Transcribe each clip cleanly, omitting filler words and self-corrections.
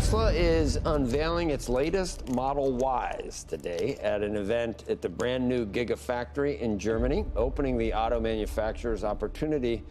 Tesla is unveiling its latest Model Ys today at an event at the brand new Gigafactory in Germany, opening the auto manufacturer's opportunity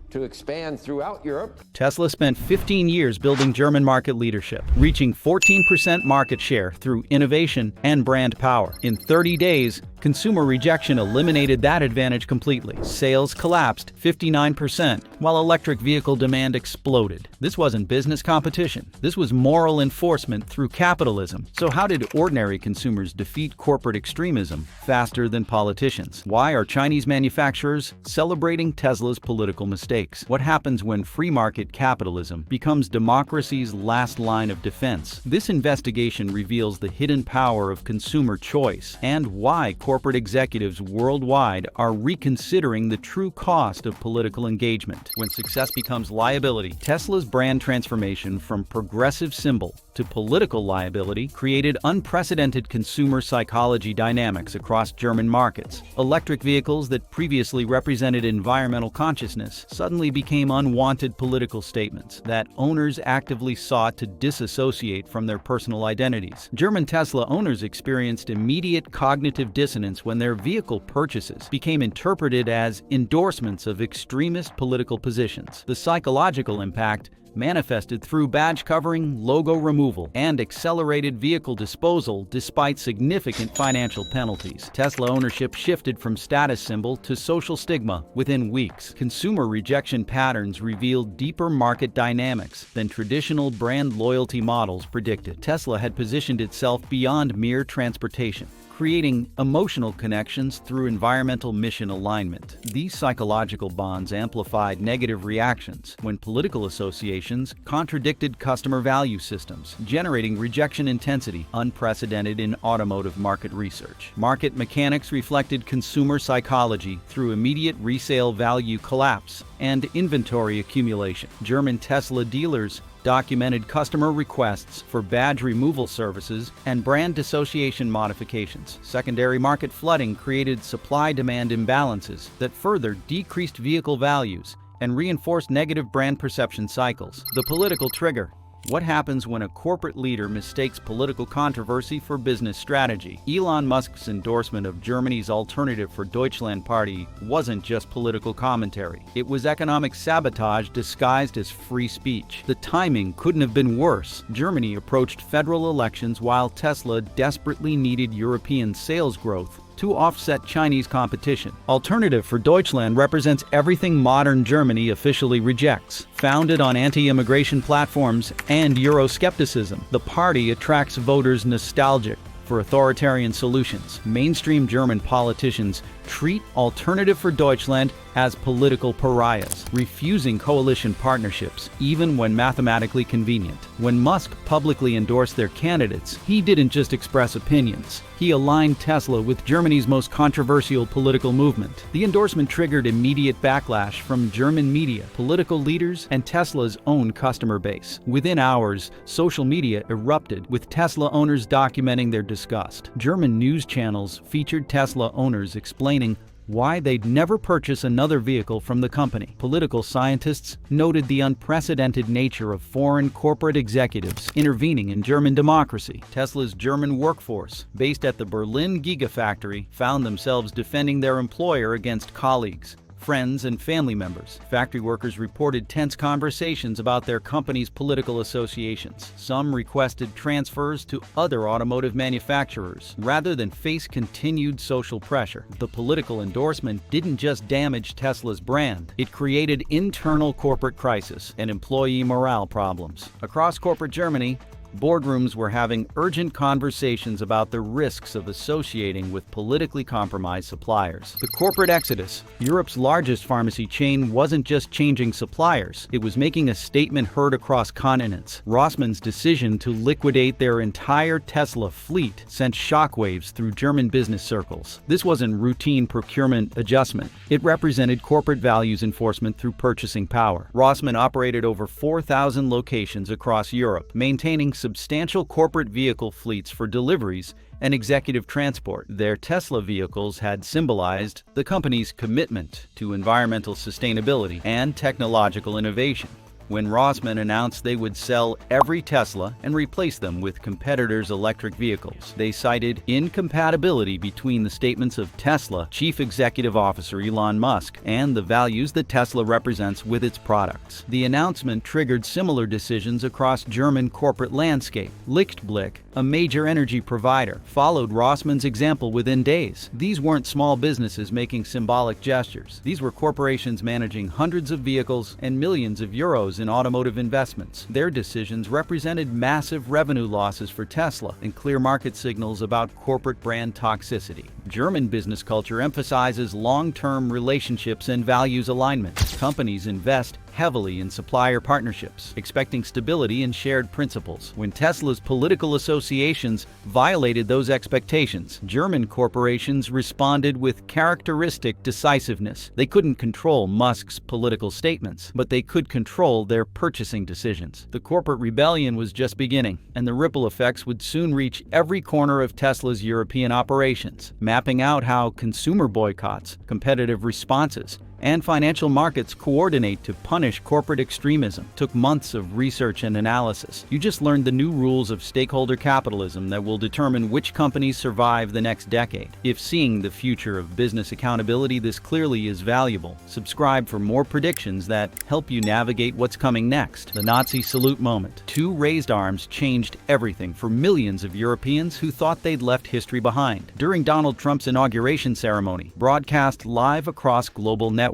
to expand throughout Europe. Tesla spent 15 years building German market leadership, reaching 14% market share through innovation and brand power. In 30 days, consumer rejection eliminated that advantage completely. Sales collapsed 59%, while electric vehicle demand exploded. This wasn't business competition. This was moral enforcement through capitalism. So how did ordinary consumers defeat corporate extremism faster than politicians? Why are Chinese manufacturers celebrating Tesla's political mistakes? What happens when free market capitalism becomes democracy's last line of defense? This investigation reveals the hidden power of consumer choice and why corporate executives worldwide are reconsidering the true cost of political engagement. When success becomes liability, Tesla's brand transformation from progressive symbol to political liability created unprecedented consumer psychology dynamics across German markets. Electric vehicles that previously represented environmental consciousness suddenly became unwanted political statements that owners actively sought to disassociate from their personal identities. German Tesla owners experienced immediate cognitive dissonance when their vehicle purchases became interpreted as endorsements of extremist political positions. The psychological impact manifested through badge covering, logo removal, and accelerated vehicle disposal despite significant financial penalties. Tesla ownership shifted from status symbol to social stigma within weeks. Consumer rejection patterns revealed deeper market dynamics than traditional brand loyalty models predicted. Tesla had positioned itself beyond mere transportation, creating emotional connections through environmental mission alignment. These psychological bonds amplified negative reactions when political associations contradicted customer value systems, generating rejection intensity unprecedented in automotive market research. Market mechanics reflected consumer psychology through immediate resale value collapse and inventory accumulation. German Tesla dealers documented customer requests for badge removal services and brand dissociation modifications. Secondary market flooding created supply-demand imbalances that further decreased vehicle values and reinforced negative brand perception cycles. The political trigger. What happens when a corporate leader mistakes political controversy for business strategy? Elon Musk's endorsement of Germany's Alternative for Deutschland party wasn't just political commentary. It was economic sabotage disguised as free speech. The timing couldn't have been worse. Germany approached federal elections while Tesla desperately needed European sales growth to offset Chinese competition. Alternative for Deutschland represents everything modern Germany officially rejects. Founded on anti-immigration platforms and Euroscepticism, the party attracts voters nostalgic for authoritarian solutions. Mainstream German politicians treat Alternative for Deutschland as political pariahs, refusing coalition partnerships even when mathematically convenient. When Musk publicly endorsed their candidates, he didn't just express opinions. He aligned Tesla with Germany's most controversial political movement. The endorsement triggered immediate backlash from German media, political leaders, and Tesla's own customer base. Within hours, social media erupted, with Tesla owners documenting their disgust. German news channels featured Tesla owners explaining why they'd never purchase another vehicle from the company. Political scientists noted the unprecedented nature of foreign corporate executives intervening in German democracy. Tesla's German workforce, based at the Berlin Gigafactory, found themselves defending their employer against colleagues, friends, and family members. Factory workers reported tense conversations about their company's political associations. Some requested transfers to other automotive manufacturers rather than face continued social pressure. The political endorsement didn't just damage Tesla's brand, it created internal corporate crisis and employee morale problems. Across corporate Germany, boardrooms were having urgent conversations about the risks of associating with politically compromised suppliers. The corporate exodus. Europe's largest pharmacy chain wasn't just changing suppliers, it was making a statement heard across continents. Rossmann's decision to liquidate their entire Tesla fleet sent shockwaves through German business circles. This wasn't routine procurement adjustment. It represented corporate values enforcement through purchasing power. Rossmann operated over 4,000 locations across Europe, maintaining substantial corporate vehicle fleets for deliveries and executive transport. Their Tesla vehicles had symbolized the company's commitment to environmental sustainability and technological innovation. when Rossmann announced they would sell every Tesla and replace them with competitors' electric vehicles. They cited incompatibility between the statements of Tesla Chief Executive Officer Elon Musk and the values that Tesla represents with its products. The announcement triggered similar decisions across German corporate landscape. Lichtblick, a major energy provider, followed Rossmann's example within days. These weren't small businesses making symbolic gestures. These were corporations managing hundreds of vehicles and millions of euros in automotive investments. Their decisions represented massive revenue losses for Tesla and clear market signals about corporate brand toxicity. German business culture emphasizes long-term relationships and values alignment. Companies invest heavily in supplier partnerships, expecting stability and shared principles. When Tesla's political associations violated those expectations, German corporations responded with characteristic decisiveness. They couldn't control Musk's political statements, but they could control their purchasing decisions. The corporate rebellion was just beginning, and the ripple effects would soon reach every corner of Tesla's European operations, mapping out how consumer boycotts, competitive responses, and financial markets coordinate to punish corporate extremism. Took months of research and analysis. You just learned the new rules of stakeholder capitalism that will determine which companies survive the next decade. If seeing the future of business accountability this clearly is valuable, subscribe for more predictions that help you navigate what's coming next. The Nazi salute moment. 2 raised arms changed everything for millions of Europeans who thought they'd left history behind. During Donald Trump's inauguration ceremony, broadcast live across global networks,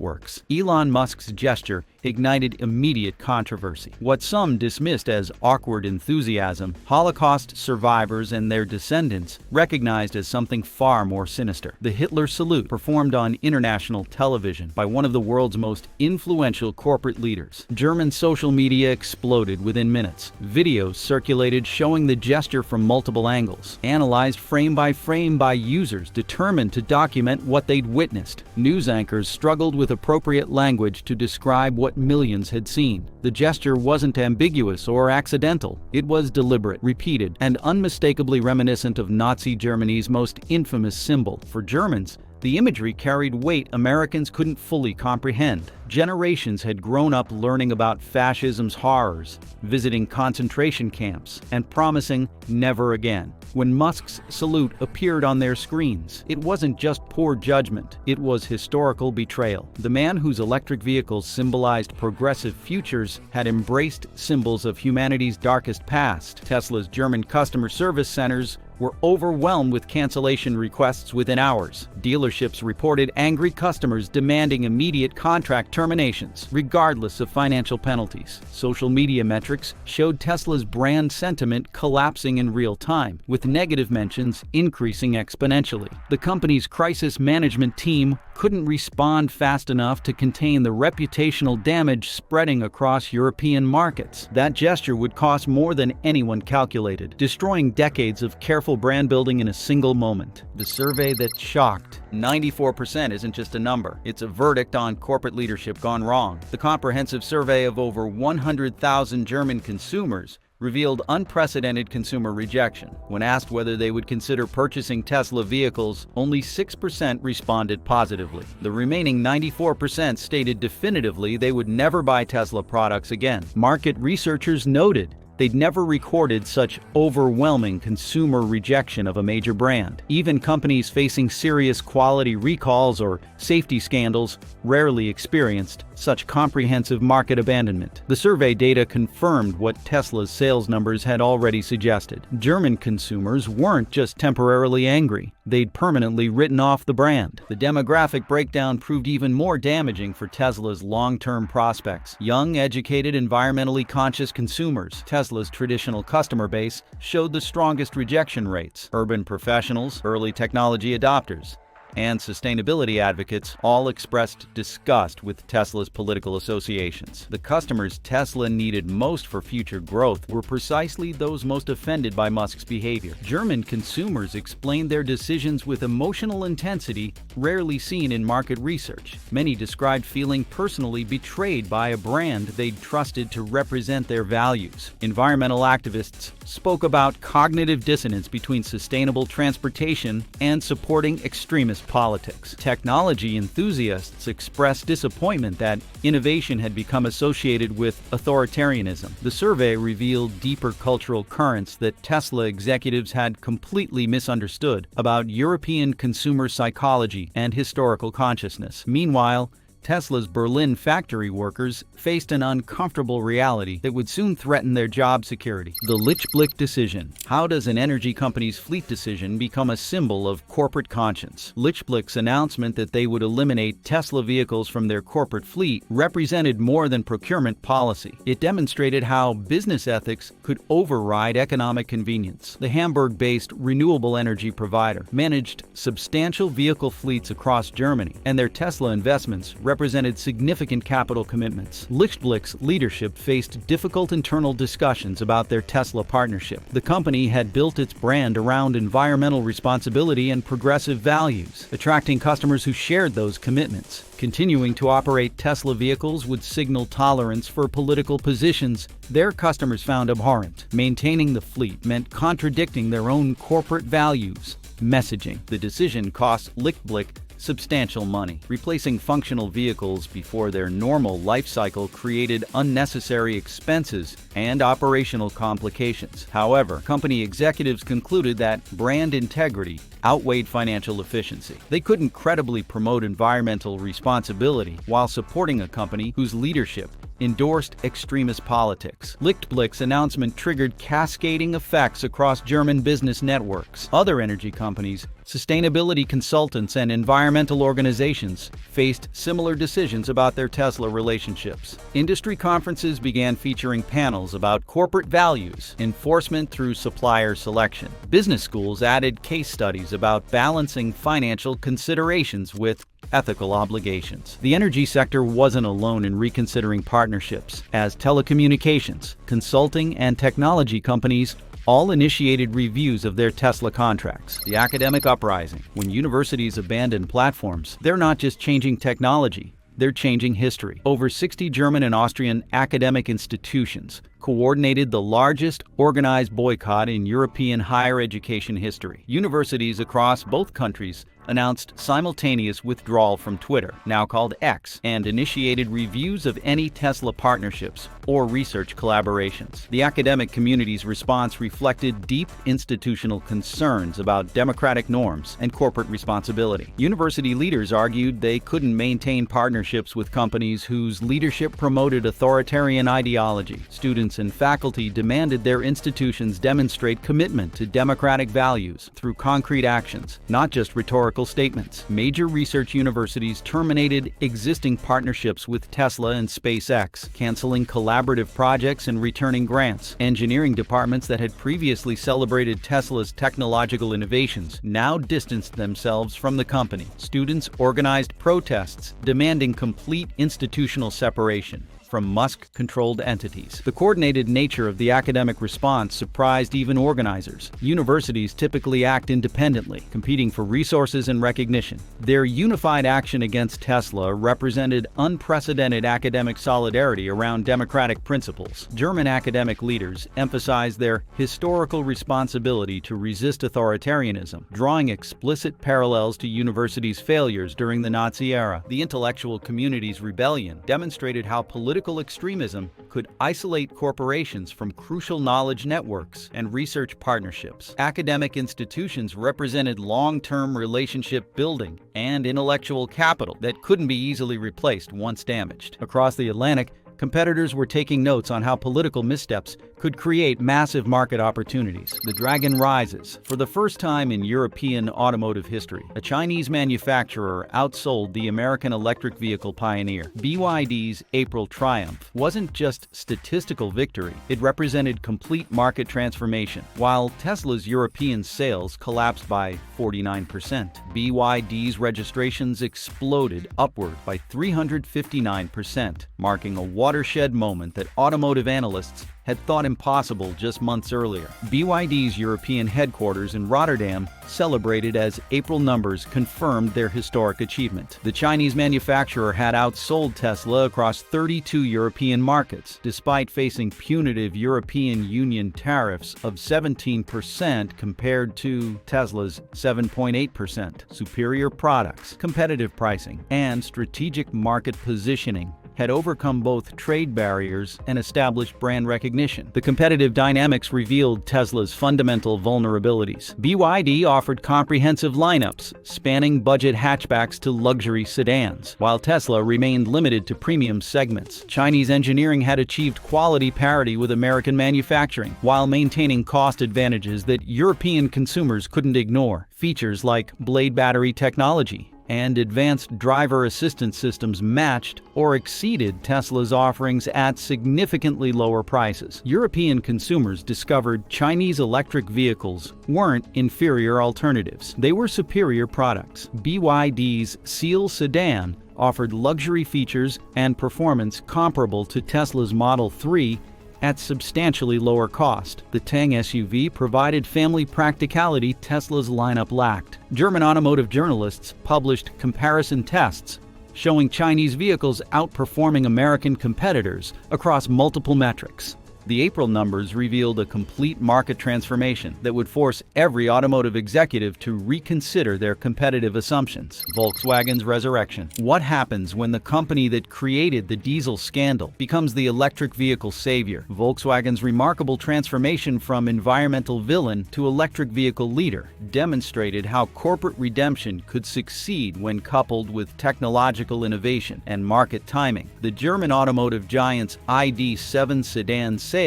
Elon Musk's gesture ignited immediate controversy. What some dismissed as awkward enthusiasm, Holocaust survivors and their descendants recognized as something far more sinister. The Hitler salute, performed on international television by one of the world's most influential corporate leaders. German social media exploded within minutes. Videos circulated showing the gesture from multiple angles, analyzed frame by users determined to document what they'd witnessed. News anchors struggled with appropriate language to describe what millions had seen. The gesture wasn't ambiguous or accidental. It was deliberate, repeated, and unmistakably reminiscent of Nazi Germany's most infamous symbol. For Germans, the imagery carried weight Americans couldn't fully comprehend. Generations had grown up learning about fascism's horrors, visiting concentration camps, and promising never again. When Musk's salute appeared on their screens, it wasn't just poor judgment, it was historical betrayal. The man whose electric vehicles symbolized progressive futures had embraced symbols of humanity's darkest past. Tesla's German customer service centers were overwhelmed with cancellation requests within hours. Dealerships reported angry customers demanding immediate contract terminations, regardless of financial penalties. Social media metrics showed Tesla's brand sentiment collapsing in real time, with negative mentions increasing exponentially. The company's crisis management team couldn't respond fast enough to contain the reputational damage spreading across European markets. That gesture would cost more than anyone calculated, destroying decades of careful brand building in a single moment. The survey that shocked. 94% isn't just a number, it's a verdict on corporate leadership gone wrong. The comprehensive survey of over 100,000 German consumers revealed unprecedented consumer rejection. When asked whether they would consider purchasing Tesla vehicles, only 6% responded positively. The remaining 94% stated definitively they would never buy Tesla products again. Market researchers noted they'd never recorded such overwhelming consumer rejection of a major brand. Even companies facing serious quality recalls or safety scandals rarely experienced such comprehensive market abandonment. The survey data confirmed what Tesla's sales numbers had already suggested. German consumers weren't just temporarily angry, they'd permanently written off the brand. The demographic breakdown proved even more damaging for Tesla's long-term prospects. Young, educated, environmentally conscious consumers, Tesla's traditional customer base, showed the strongest rejection rates. Urban professionals, early technology adopters, and sustainability advocates all expressed disgust with Tesla's political associations. The customers Tesla needed most for future growth were precisely those most offended by Musk's behavior. German consumers explained their decisions with emotional intensity rarely seen in market research. Many described feeling personally betrayed by a brand they'd trusted to represent their values. Environmental activists spoke about cognitive dissonance between sustainable transportation and supporting extremist extremist politics. Technology enthusiasts expressed disappointment that innovation had become associated with authoritarianism. The survey revealed deeper cultural currents that Tesla executives had completely misunderstood about European consumer psychology and historical consciousness. Meanwhile, Tesla's Berlin factory workers faced an uncomfortable reality that would soon threaten their job security. The Lichtblick decision. How does an energy company's fleet decision become a symbol of corporate conscience? Lichtblick's announcement that they would eliminate Tesla vehicles from their corporate fleet represented more than procurement policy. It demonstrated how business ethics could override economic convenience. The Hamburg-based renewable energy provider managed substantial vehicle fleets across Germany, and their Tesla investments represented significant capital commitments. Lichtblick's leadership faced difficult internal discussions about their Tesla partnership. The company had built its brand around environmental responsibility and progressive values, attracting customers who shared those commitments. Continuing to operate Tesla vehicles would signal tolerance for political positions their customers found abhorrent. Maintaining the fleet meant contradicting their own corporate values. Messaging. The decision cost Lichtblick substantial money. Replacing functional vehicles before their normal life cycle created unnecessary expenses and operational complications. However, company executives concluded that brand integrity outweighed financial efficiency. They couldn't credibly promote environmental responsibility while supporting a company whose leadership endorsed extremist politics. Lichtblick's announcement triggered cascading effects across German business networks. Other energy companies, sustainability consultants, and environmental organizations faced similar decisions about their Tesla relationships. Industry conferences began featuring panels about corporate values, enforcement through supplier selection. Business schools added case studies about balancing financial considerations with ethical obligations. The energy sector wasn't alone in reconsidering partnerships, as telecommunications, consulting, and technology companies all initiated reviews of their Tesla contracts. The academic uprising. When universities abandon platforms, they're not just changing technology, they're changing history. Over 60 German and Austrian academic institutions coordinated the largest organized boycott in European higher education history. Universities across both countries announced simultaneous withdrawal from Twitter, now called X, and initiated reviews of any Tesla partnerships or research collaborations. The academic community's response reflected deep institutional concerns about democratic norms and corporate responsibility. University leaders argued they couldn't maintain partnerships with companies whose leadership promoted authoritarian ideology. Students and faculty demanded their institutions demonstrate commitment to democratic values through concrete actions, not just rhetorical statements. Major research universities terminated existing partnerships with Tesla and SpaceX, canceling collaborative projects and returning grants. Engineering departments that had previously celebrated Tesla's technological innovations now distanced themselves from the company. Students organized protests demanding complete institutional separation from Musk-controlled entities. The coordinated nature of the academic response surprised even organizers. Universities typically act independently, competing for resources and recognition. Their unified action against Tesla represented unprecedented academic solidarity around democratic principles. German academic leaders emphasized their historical responsibility to resist authoritarianism, drawing explicit parallels to universities' failures during the Nazi era. The intellectual community's rebellion demonstrated how political extremism could isolate corporations from crucial knowledge networks and research partnerships. Academic institutions represented long-term relationship building and intellectual capital that couldn't be easily replaced once damaged. Across the Atlantic, competitors were taking notes on how political missteps could create massive market opportunities. The dragon rises. For the first time in European automotive history, a Chinese manufacturer outsold the American electric vehicle pioneer. BYD's April triumph wasn't just statistical victory, it represented complete market transformation. While Tesla's European sales collapsed by 49%, BYD's registrations exploded upward by 359%, marking a watershed moment that automotive analysts had thought impossible just months earlier. BYD's European headquarters in Rotterdam celebrated as April numbers confirmed their historic achievement. The Chinese manufacturer had outsold Tesla across 32 European markets, despite facing punitive European Union tariffs of 17% compared to Tesla's 7.8%. Superior products, competitive pricing, and strategic market positioning had overcome both trade barriers and established brand recognition. The competitive dynamics revealed Tesla's fundamental vulnerabilities. BYD offered comprehensive lineups, spanning budget hatchbacks to luxury sedans, while Tesla remained limited to premium segments. Chinese engineering had achieved quality parity with American manufacturing, while maintaining cost advantages that European consumers couldn't ignore. Features like blade battery technology and advanced driver assistance systems matched or exceeded Tesla's offerings at significantly lower prices. European consumers discovered Chinese electric vehicles weren't inferior alternatives. They were superior products. BYD's Seal sedan offered luxury features and performance comparable to Tesla's Model 3 at substantially lower cost. The Tang SUV provided family practicality Tesla's lineup lacked. German automotive journalists published comparison tests showing Chinese vehicles outperforming American competitors across multiple metrics. The April numbers revealed a complete market transformation that would force every automotive executive to reconsider their competitive assumptions. Volkswagen's resurrection. What happens when the company that created the diesel scandal becomes the electric vehicle savior? Volkswagen's remarkable transformation from environmental villain to electric vehicle leader demonstrated how corporate redemption could succeed when coupled with technological innovation and market timing. The German automotive giant's ID.7 sedan sales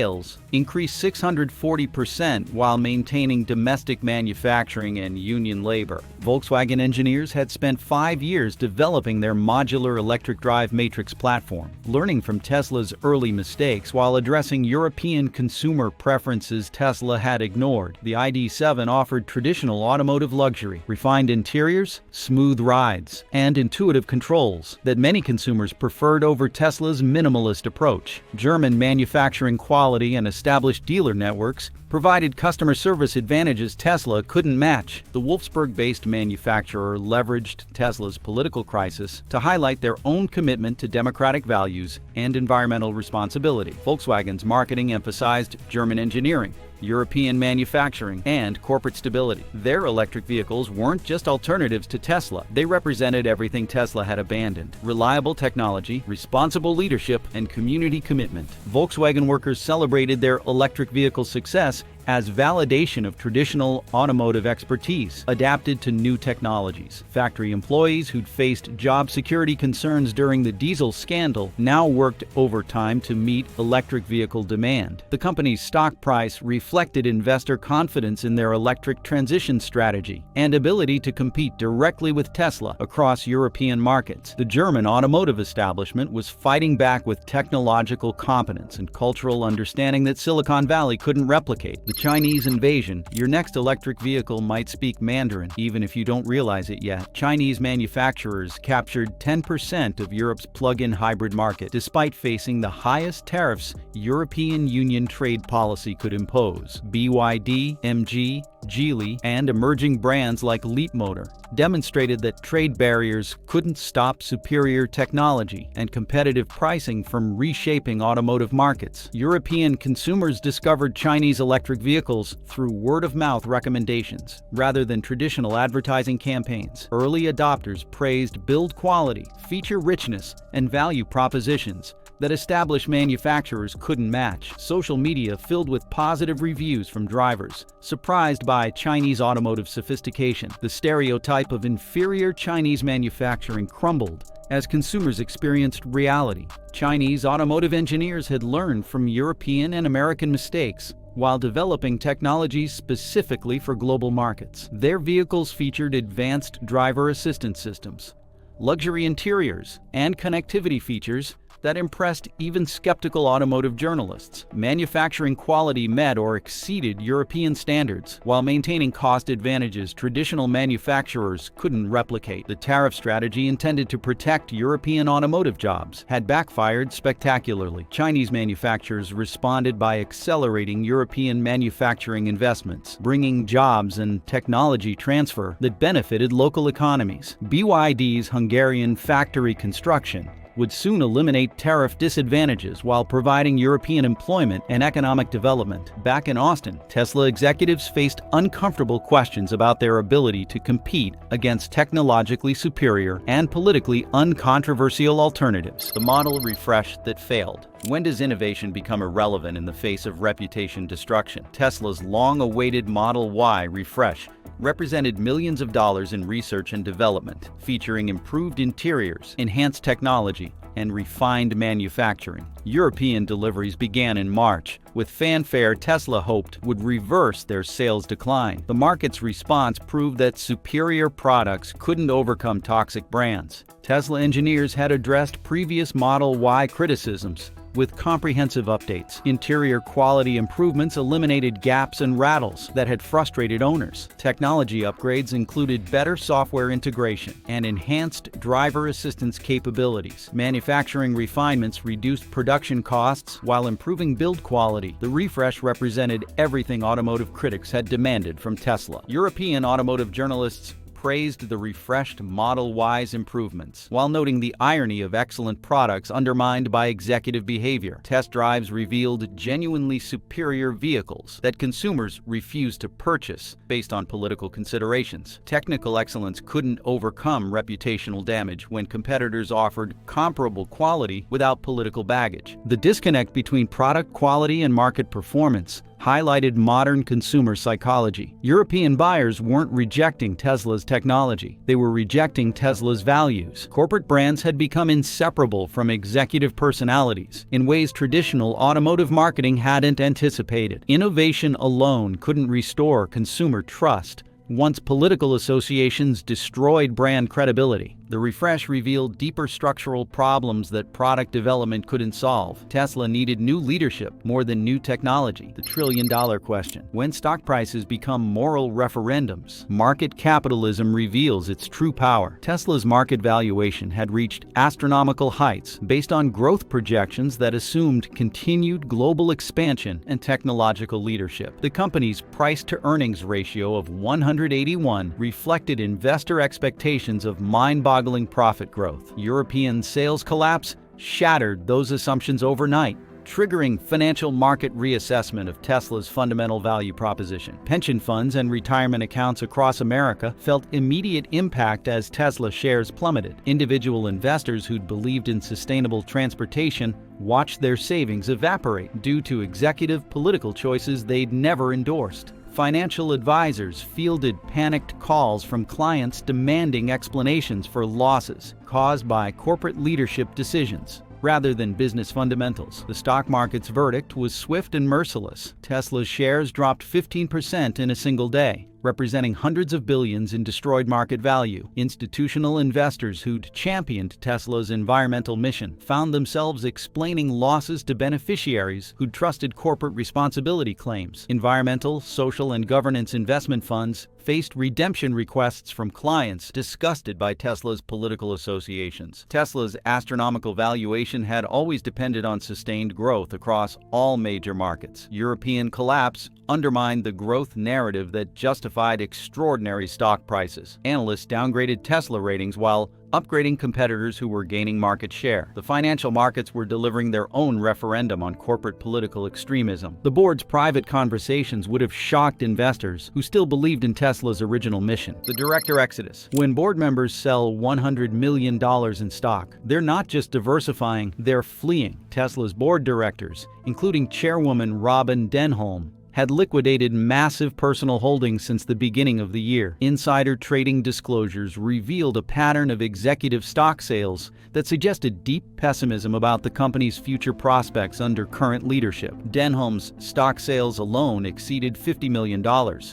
increased 640% while maintaining domestic manufacturing and union labor. Volkswagen engineers had spent 5 years developing their modular electric drive matrix platform, learning from Tesla's early mistakes while addressing European consumer preferences Tesla had ignored. The ID.7 offered traditional automotive luxury, refined interiors, smooth rides, and intuitive controls that many consumers preferred over Tesla's minimalist approach. German manufacturing quality and established dealer networks provided customer service advantages Tesla couldn't match. The Wolfsburg-based manufacturer leveraged Tesla's political crisis to highlight their own commitment to democratic values and environmental responsibility. Volkswagen's marketing emphasized German engineering, European manufacturing, and corporate stability. Their electric vehicles weren't just alternatives to Tesla. They represented everything Tesla had abandoned: reliable technology, responsible leadership, and community commitment. Volkswagen workers celebrated their electric vehicle success as validation of traditional automotive expertise adapted to new technologies. Factory employees who'd faced job security concerns during the diesel scandal now worked overtime to meet electric vehicle demand. The company's stock price reflected investor confidence in their electric transition strategy and ability to compete directly with Tesla across European markets. The German automotive establishment was fighting back with technological competence and cultural understanding that Silicon Valley couldn't replicate. The Chinese invasion. Your next electric vehicle might speak Mandarin, even if you don't realize it yet. Chinese manufacturers captured 10% of Europe's plug-in hybrid market, despite facing the highest tariffs European Union trade policy could impose. BYD, MG, Geely, and emerging brands like Leapmotor demonstrated that trade barriers couldn't stop superior technology and competitive pricing from reshaping automotive markets. European consumers discovered Chinese electric vehicles through word-of-mouth recommendations rather than traditional advertising campaigns. Early adopters praised build quality, feature richness, and value propositions that established manufacturers couldn't match. Social media filled with positive reviews from drivers, surprised by Chinese automotive sophistication. The stereotype of inferior Chinese manufacturing crumbled as consumers experienced reality. Chinese automotive engineers had learned from European and American mistakes while developing technologies specifically for global markets. Their vehicles featured advanced driver assistance systems, luxury interiors, and connectivity features that impressed even skeptical automotive journalists. Manufacturing quality met or exceeded European standards, while maintaining cost advantages traditional manufacturers couldn't replicate. The tariff strategy intended to protect European automotive jobs had backfired spectacularly. Chinese manufacturers responded by accelerating European manufacturing investments, bringing jobs and technology transfer that benefited local economies. BYD's Hungarian factory construction would soon eliminate tariff disadvantages while providing European employment and economic development. Back in Austin, Tesla executives faced uncomfortable questions about their ability to compete against technologically superior and politically uncontroversial alternatives. The model refresh that failed. When does innovation become irrelevant in the face of reputation destruction? Tesla's long-awaited Model Y refresh represented millions of dollars in research and development, featuring improved interiors, enhanced technology, and refined manufacturing. European deliveries began in March. With fanfare Tesla hoped would reverse their sales decline. The market's response proved that superior products couldn't overcome toxic brands. Tesla engineers had addressed previous Model Y criticisms with comprehensive updates. Interior quality improvements eliminated gaps and rattles that had frustrated owners. Technology upgrades included better software integration and enhanced driver assistance capabilities. Manufacturing refinements reduced production costs while improving build quality. The refresh represented everything automotive critics had demanded from Tesla. European automotive journalists praised the refreshed Model Y's improvements, while noting the irony of excellent products undermined by executive behavior. Test drives revealed genuinely superior vehicles that consumers refused to purchase based on political considerations. Technical excellence couldn't overcome reputational damage when competitors offered comparable quality without political baggage. The disconnect between product quality and market performance highlighted modern consumer psychology. European buyers weren't rejecting Tesla's technology. They were rejecting Tesla's values. Corporate brands had become inseparable from executive personalities in ways traditional automotive marketing hadn't anticipated. Innovation alone couldn't restore consumer trust once political associations destroyed brand credibility. The refresh revealed deeper structural problems that product development couldn't solve. Tesla needed new leadership more than new technology. The trillion-dollar question. When stock prices become moral referendums, market capitalism reveals its true power. Tesla's market valuation had reached astronomical heights based on growth projections that assumed continued global expansion and technological leadership. The company's price-to-earnings ratio of 181 reflected investor expectations of mind-boggling profit growth. European sales collapse shattered those assumptions overnight, triggering financial market reassessment of Tesla's fundamental value proposition. Pension funds and retirement accounts across America felt immediate impact as Tesla shares plummeted. Individual investors who'd believed in sustainable transportation watched their savings evaporate due to executive political choices they'd never endorsed. Financial advisors fielded panicked calls from clients demanding explanations for losses caused by corporate leadership decisions rather than business fundamentals. The stock market's verdict was swift and merciless. Tesla's shares dropped 15% in a single day, representing hundreds of billions in destroyed market value. Institutional investors who'd championed Tesla's environmental mission found themselves explaining losses to beneficiaries who'd trusted corporate responsibility claims. Environmental, social, and governance investment funds faced redemption requests from clients disgusted by Tesla's political associations. Tesla's astronomical valuation had always depended on sustained growth across all major markets. European collapse undermined the growth narrative that justified extraordinary stock prices. Analysts downgraded Tesla ratings while upgrading competitors who were gaining market share. The financial markets were delivering their own referendum on corporate political extremism. The board's private conversations would have shocked investors who still believed in Tesla's original mission. The director exodus. When board members sell $100 million in stock, they're not just diversifying, they're fleeing. Tesla's board directors, including chairwoman Robin Denholm, had liquidated massive personal holdings since the beginning of the year. Insider trading disclosures revealed a pattern of executive stock sales that suggested deep pessimism about the company's future prospects under current leadership. Denholm's stock sales alone exceeded $50 million,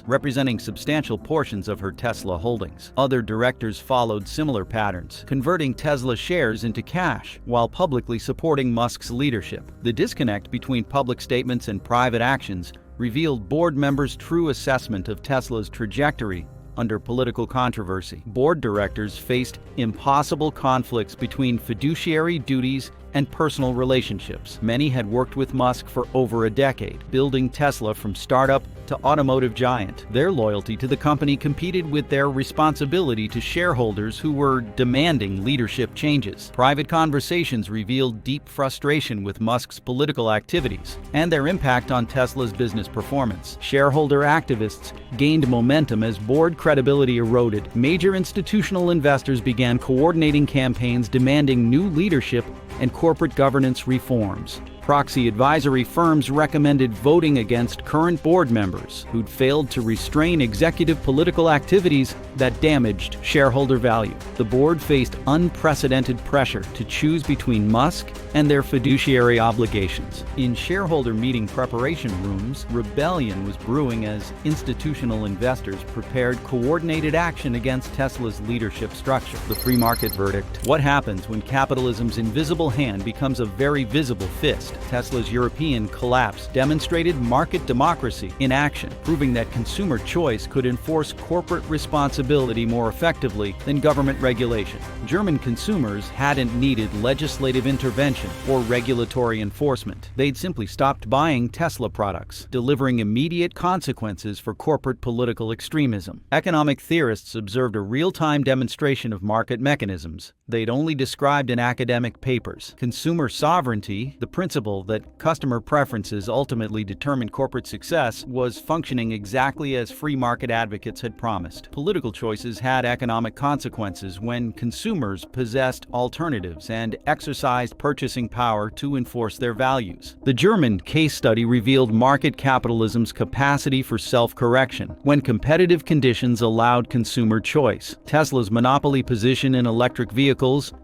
representing substantial portions of her Tesla holdings. Other directors followed similar patterns, converting Tesla shares into cash while publicly supporting Musk's leadership. The disconnect between public statements and private actions revealed board members' true assessment of Tesla's trajectory under political controversy. Board directors faced impossible conflicts between fiduciary duties and personal relationships. Many had worked with Musk for over a decade, building Tesla from startup to automotive giant. Their loyalty to the company competed with their responsibility to shareholders who were demanding leadership changes. Private conversations revealed deep frustration with Musk's political activities and their impact on Tesla's business performance. Shareholder activists gained momentum as board credibility eroded. Major institutional investors began coordinating campaigns demanding new leadership and corporate governance reforms. Proxy advisory firms recommended voting against current board members who'd failed to restrain executive political activities that damaged shareholder value. The board faced unprecedented pressure to choose between Musk and their fiduciary obligations. In shareholder meeting preparation rooms, rebellion was brewing as institutional investors prepared coordinated action against Tesla's leadership structure. The free market verdict. What happens when capitalism's invisible hand becomes a very visible fist? Tesla's European collapse demonstrated market democracy in action, proving that consumer choice could enforce corporate responsibility more effectively than government regulation. German consumers hadn't needed legislative intervention or regulatory enforcement. They'd simply stopped buying Tesla products, delivering immediate consequences for corporate political extremism. Economic theorists observed a real-time demonstration of market mechanisms they'd only described in academic papers. Consumer sovereignty, the principle that customer preferences ultimately determine corporate success, was functioning exactly as free market advocates had promised. Political choices had economic consequences when consumers possessed alternatives and exercised purchasing power to enforce their values. The German case study revealed market capitalism's capacity for self-correction when competitive conditions allowed consumer choice. Tesla's monopoly position in electric vehicles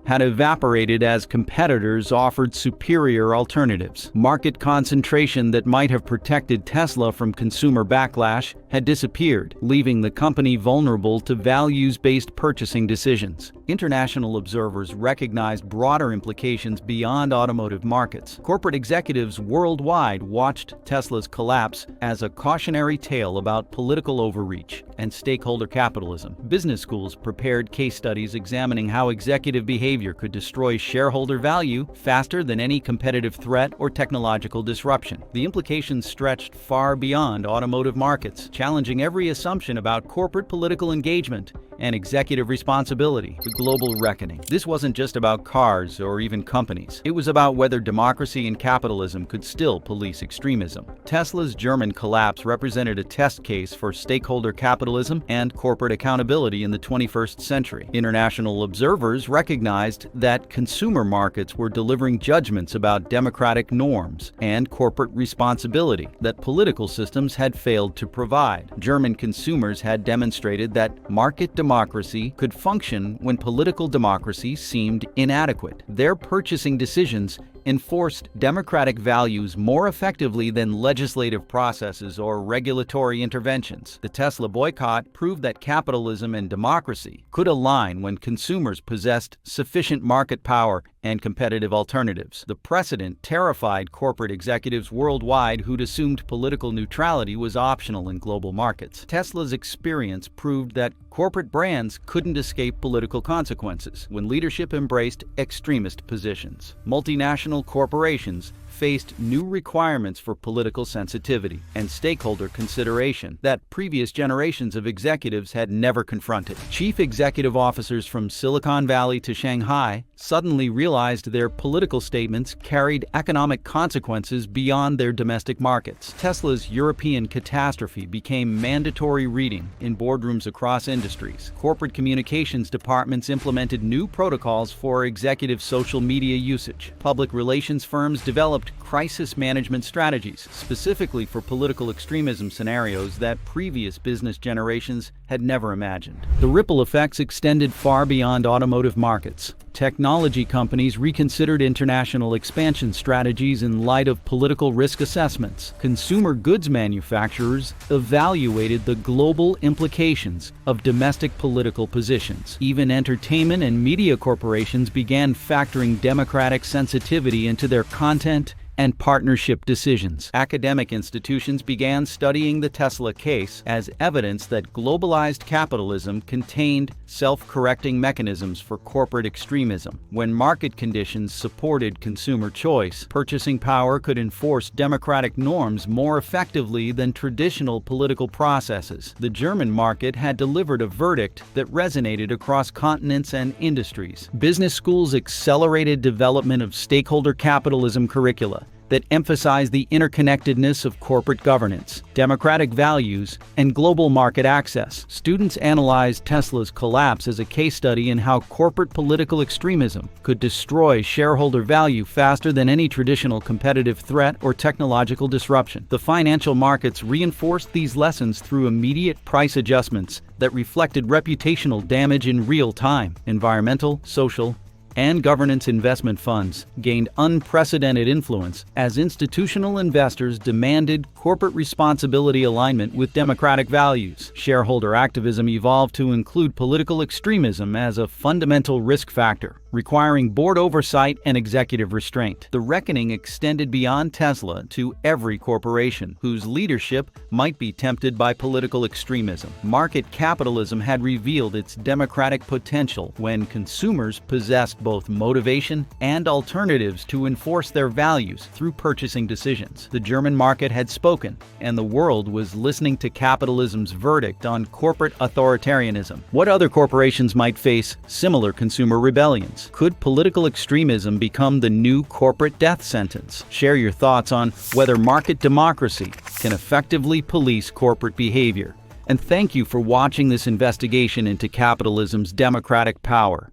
had evaporated as competitors offered superior alternatives. Market concentration that might have protected Tesla from consumer backlash had disappeared, leaving the company vulnerable to values-based purchasing decisions. International observers recognized broader implications beyond automotive markets. Corporate executives worldwide watched Tesla's collapse as a cautionary tale about political overreach and stakeholder capitalism. Business schools prepared case studies examining how executive behavior could destroy shareholder value faster than any competitive threat or technological disruption. The implications stretched far beyond automotive markets, challenging every assumption about corporate political engagement and executive responsibility. The global reckoning. This wasn't just about cars or even companies. It was about whether democracy and capitalism could still police extremism. Tesla's German collapse represented a test case for stakeholder capitalism and corporate accountability in the 21st century. International observers recognized that consumer markets were delivering judgments about democratic norms and corporate responsibility that political systems had failed to provide. German consumers had demonstrated that market democracy could function when political democracy seemed inadequate. Their purchasing decisions enforced democratic values more effectively than legislative processes or regulatory interventions. The Tesla boycott proved that capitalism and democracy could align when consumers possessed sufficient market power and competitive alternatives. The precedent terrified corporate executives worldwide who'd assumed political neutrality was optional in global markets. Tesla's experience proved that corporate brands couldn't escape political consequences when leadership embraced extremist positions. Multinational corporations faced new requirements for political sensitivity and stakeholder consideration that previous generations of executives had never confronted. Chief executive officers from Silicon Valley to Shanghai suddenly realized their political statements carried economic consequences beyond their domestic markets. Tesla's European catastrophe became mandatory reading in boardrooms across industries. Corporate communications departments implemented new protocols for executive social media usage. Public relations firms developed developed crisis management strategies, specifically for political extremism scenarios that previous business generations had never imagined. The ripple effects extended far beyond automotive markets. Technology companies reconsidered international expansion strategies in light of political risk assessments. Consumer goods manufacturers evaluated the global implications of domestic political positions. Even entertainment and media corporations began factoring democratic sensitivity into their content and partnership decisions. Academic institutions began studying the Tesla case as evidence that globalized capitalism contained self-correcting mechanisms for corporate extremism. When market conditions supported consumer choice, purchasing power could enforce democratic norms more effectively than traditional political processes. The German market had delivered a verdict that resonated across continents and industries. Business schools accelerated development of stakeholder capitalism curricula that emphasize the interconnectedness of corporate governance, democratic values, and global market access. Students analyzed Tesla's collapse as a case study in how corporate political extremism could destroy shareholder value faster than any traditional competitive threat or technological disruption. The financial markets reinforced these lessons through immediate price adjustments that reflected reputational damage in real time. Environmental, social, and governance investment funds gained unprecedented influence as institutional investors demanded corporate responsibility alignment with democratic values. Shareholder activism evolved to include political extremism as a fundamental risk factor, requiring board oversight and executive restraint. The reckoning extended beyond Tesla to every corporation whose leadership might be tempted by political extremism. Market capitalism had revealed its democratic potential when consumers possessed both motivation and alternatives to enforce their values through purchasing decisions. The German market had spoken, and the world was listening to capitalism's verdict on corporate authoritarianism. What other corporations might face similar consumer rebellions? Could political extremism become the new corporate death sentence? Share your thoughts on whether market democracy can effectively police corporate behavior. And thank you for watching this investigation into capitalism's democratic power.